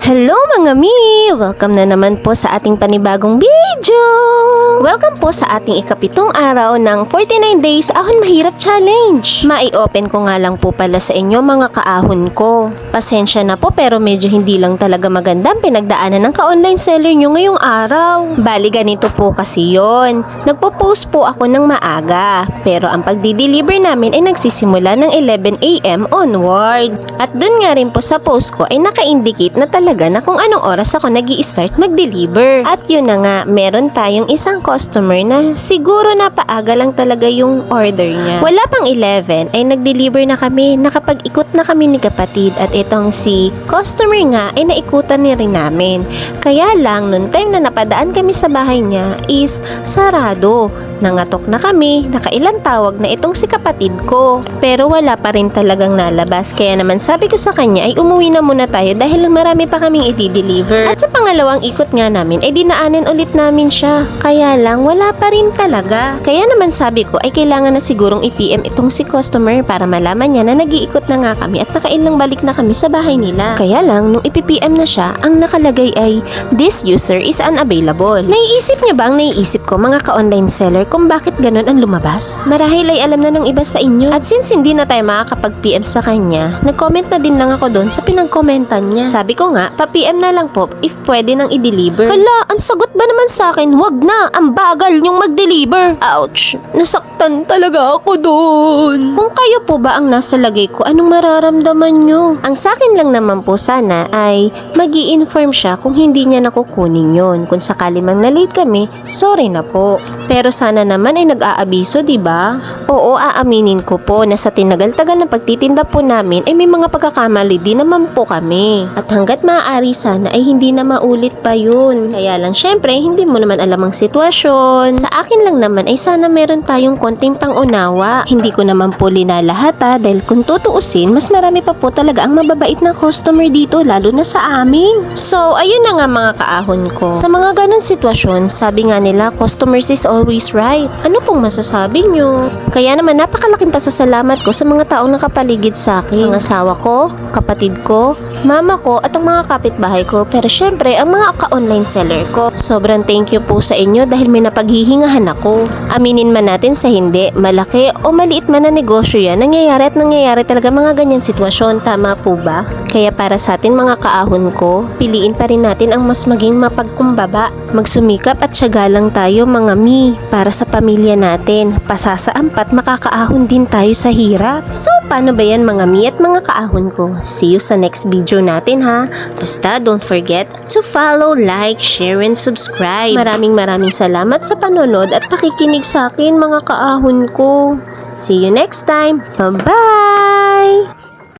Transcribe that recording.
Hello mga mi! Welcome na naman po sa ating panibagong video! Welcome po sa ating ikapitong araw ng 49 Days Ahon Mahirap Challenge. Mai-open ko nga lang po pala sa inyo mga kaahon ko. Pasensya na po pero medyo hindi lang talaga maganda ang pinagdaanan ng ka-online seller nyo ngayong araw. Bali ganito po kasi yon. Nagpo-post po ako ng maaga pero ang pagdi-deliver namin ay nagsisimula ng 11 AM onward. At dun nga rin po sa post ko ay naka-indicate na talaga na kung anong oras ako nag-i-start mag-deliver. At yun na nga, meron tayong isang customer na siguro napaaga lang talaga yung order niya. Wala pang 11 ay nag-deliver na kami, nakapag-ikot na kami ni kapatid at itong si customer nga ay naikutan ni rin namin. Kaya lang, noon time na napadaan kami sa bahay niya is sarado. Nangatok na kami, nakailang tawag na itong si kapatid ko. Pero wala pa rin talagang nalabas. Kaya naman sabi ko sa kanya ay umuwi na muna tayo dahil marami pa kaming i-deliver. At sa pangalawang ikot nga namin ay dinaanin ulit namin siya. Kaya lang wala pa rin talaga. Kaya naman sabi ko ay kailangan na sigurong i-PM itong si customer para malaman niya na nag-iikot na nga kami at nakailang balik na kami sa bahay nila. Kaya lang nung ipi-PM na siya, ang nakalagay ay this user is unavailable. Naiisip niyo ba ang naiisip ko mga ka-online seller kung bakit ganun ang lumabas? Marahil ay alam na ng iba sa inyo. At since hindi na tayo makakapag-PM sa kanya, nag-comment na din lang ako doon sa pinag-commentan niya. Sabi ko nga, pa-PM na lang po if pwede nang i-deliver. Hala, ang sagot ba naman sa akin? Wag na, ang bagal niyong mag-deliver. Ouch, nasaktan talaga ako doon. Kung kayo po ba ang nasa lagay ko, anong mararamdaman niyo? Ang sa akin lang naman po sana ay mag-i-inform siya kung hindi niya nakukunin yon. Kung sakali mang na-late kami, sorry na po. Pero sana naman ay nag-aabiso, diba? Oo, aaminin ko po na sa tinagal-tagal na pagtitinda po namin ay may mga pagkakamali din naman po kami. At hanggat maaari sana ay hindi na maulit pa yun. Kaya lang syempre, hindi mo naman alam ang sitwasyon. Sa akin lang naman ay sana meron tayong konting pangunawa. Hindi ko naman po linalahat dahil kung tutuusin, mas marami pa po talaga ang mababait na customer dito, lalo na sa amin. So, ayun na nga mga kaahon ko. Sa mga ganun sitwasyon, sabi nga nila, customers is always right. Ano pong masasabi nyo? Kaya naman napakalaking pasasalamat ko sa mga taong nakapaligid sa akin. Ang asawa ko, kapatid ko, mama ko at ang mga kapitbahay ko. Pero syempre, ang mga ka-online seller ko. Sobrang thank you po sa inyo dahil may napaghihingahan ako. Aminin man natin sa hindi, malaki o maliit man na negosyo yan, nangyayari at nangyayari talaga mga ganyan sitwasyon. Tama po ba? Kaya para sa atin mga kaahon ko, piliin pa rin natin ang mas maging mapagkumbaba. Magsumikap at tiyaga lang tayo mga mi para sa pamilya natin. Pasasaampat makakaahon din tayo sa hirap. So, paano ba yan mga mi at mga kaahon ko? See you sa next video natin ha. Basta don't forget to follow, like, share, and subscribe. Maraming salamat sa panonood at pakikinig sa akin mga kaahon ko. See you next time. Bye-bye!